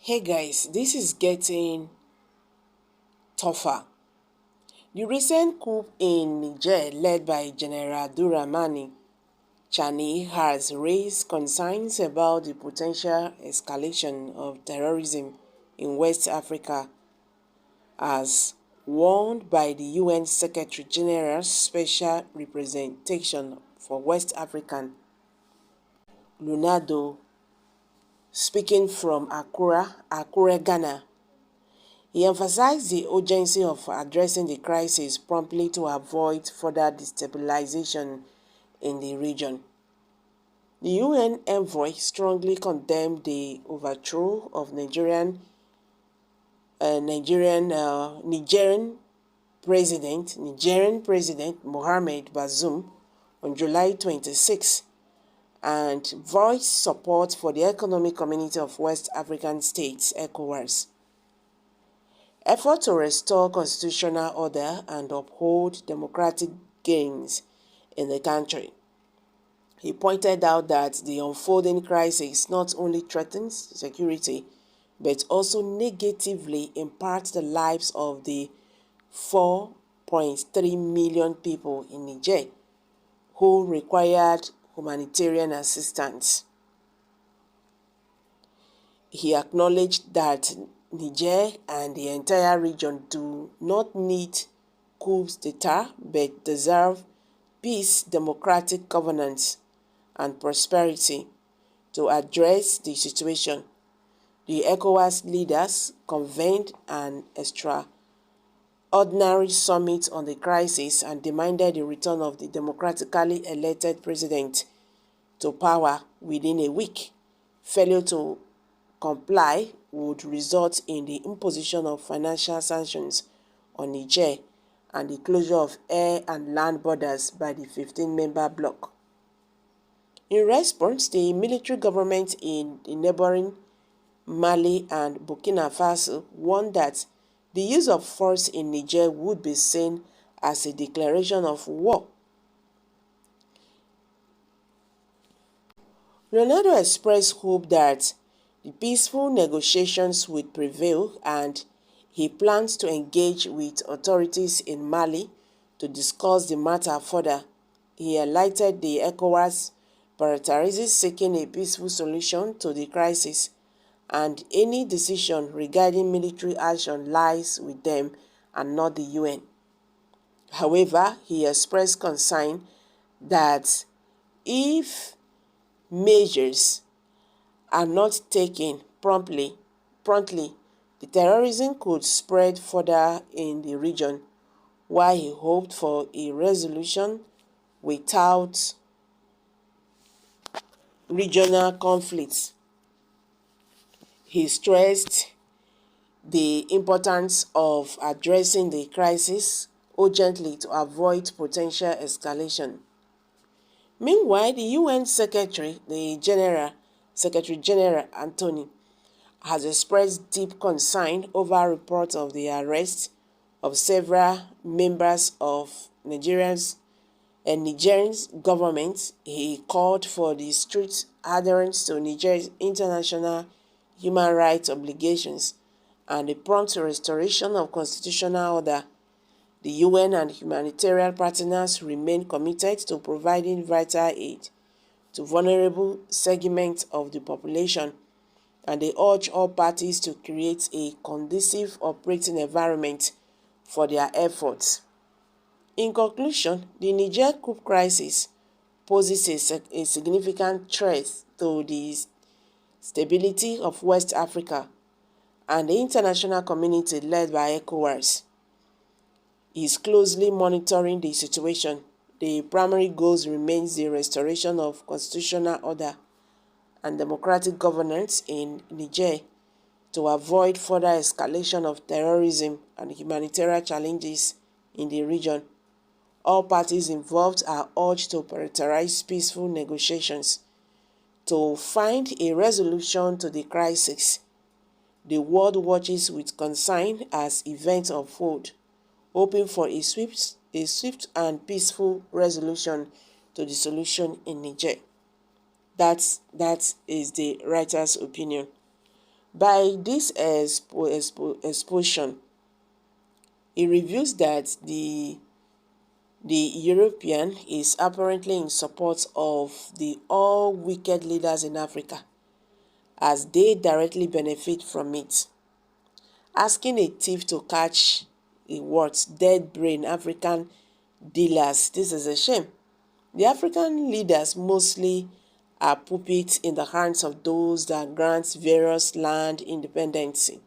Hey guys, this is getting tougher. The recent coup in Niger led by General Abdurrahmani Chani has raised concerns about the potential escalation of terrorism in West Africa, as warned by the UN Secretary General's Special Representation for West African, Lunado, speaking from Accra, Ghana. He emphasized the urgency of addressing the crisis promptly to avoid further destabilization in the region. The UN envoy strongly condemned the overthrow of Nigerian President Mohamed Bazoum on July 26 and voiced support for the Economic Community of West African States (ECOWAS) effort to restore constitutional order and uphold democratic gains in the country. He pointed out that the unfolding crisis not only threatens security, but also negatively impacts the lives of the 4.3 million people in Niger who required humanitarian assistance. He acknowledged that Niger and the entire region do not need coups d'etat but deserve peace, democratic governance, and prosperity. To address the situation, the ECOWAS leaders convened an extraordinary summit on the crisis and demanded the return of the democratically elected president to power within a week. Failure to comply would result in the imposition of financial sanctions on Niger and the closure of air and land borders by the 15-member bloc. In response, the military government in the neighboring Mali and Burkina Faso warned that the use of force in Niger would be seen as a declaration of war. Ronaldo expressed hope that the peaceful negotiations would prevail, and he plans to engage with authorities in Mali to discuss the matter further. He highlighted the ECOWAS prioritizes seeking a peaceful solution to the crisis, and any decision regarding military action lies with them and not the UN. However, he expressed concern that if measures are not taken promptly, the terrorism could spread further in the region, while he hoped for a resolution without regional conflicts. He stressed the importance of addressing the crisis urgently to avoid potential escalation. Meanwhile, the UN Secretary General Anthony has expressed deep concern over reports of the arrest of several members of Nigerian government. He called for the strict adherence to Nigeria's international human rights obligations and the prompt restoration of constitutional order. The UN and humanitarian partners remain committed to providing vital aid to vulnerable segments of the population, and they urge all parties to create a conducive operating environment for their efforts. In conclusion, the Niger coup crisis poses a significant threat to the stability of West Africa, and the international community led by ECOWAS is closely monitoring the situation. The primary goals remains the restoration of constitutional order and democratic governance in Niger to avoid further escalation of terrorism and humanitarian challenges in the region. All parties involved are urged to prioritize peaceful negotiations to find a resolution to the crisis. The world watches with concern as events unfold, hoping for a swift and peaceful resolution to the solution in Niger. That is the writer's opinion. By this exposition, it reveals that the European is apparently in support of the all wicked leaders in Africa, as they directly benefit from it. Asking a thief to catch a what dead brain African dealers, this is a shame. The African leaders mostly are puppets in the hands of those that grant various land independency.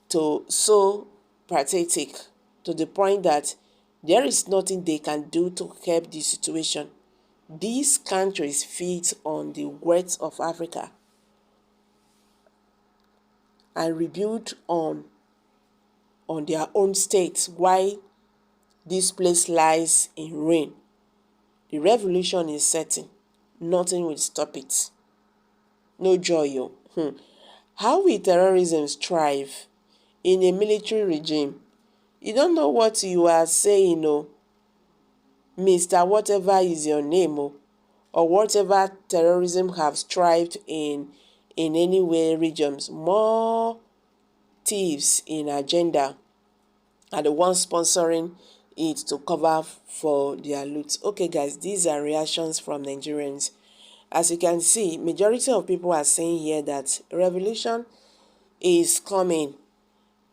So pathetic, to the point that there is nothing they can do to help the situation. These countries feed on the wealth of Africa and rebuild on their own states while this place lies in ruin. The revolution is certain. Nothing will stop it. No joy. How will terrorism thrive in a military regime? You don't know what you are saying, Mr. Whatever is your name, or whatever terrorism have thrived in any way regions. More thieves in agenda are the ones sponsoring it to cover for their loot. Okay, guys, these are reactions from Nigerians. As you can see, majority of people are saying here that revolution is coming.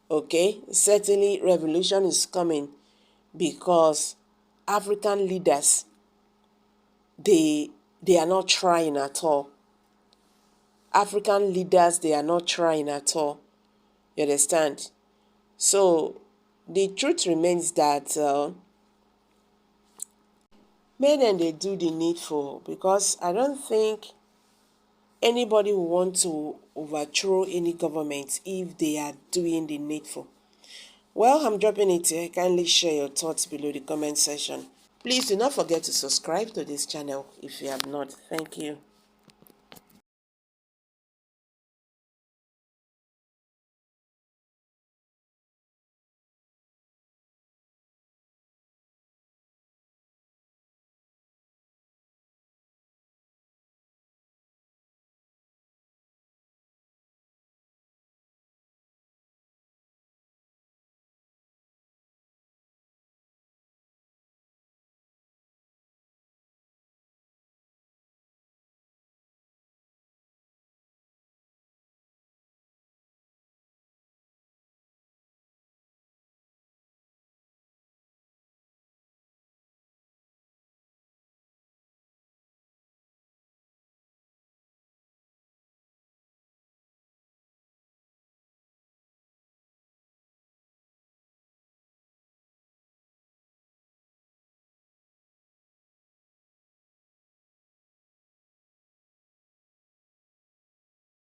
Okay, certainly revolution is coming because African leaders, they are not trying at all. African leaders, they are not trying at all. You understand? So the truth remains that may then they do the needful, because I don't think anybody will want to overthrow any government if they are doing the needful. Well, I'm dropping it here. Kindly share your thoughts below the comment section. Please do not forget to subscribe to this channel if you have not. Thank you.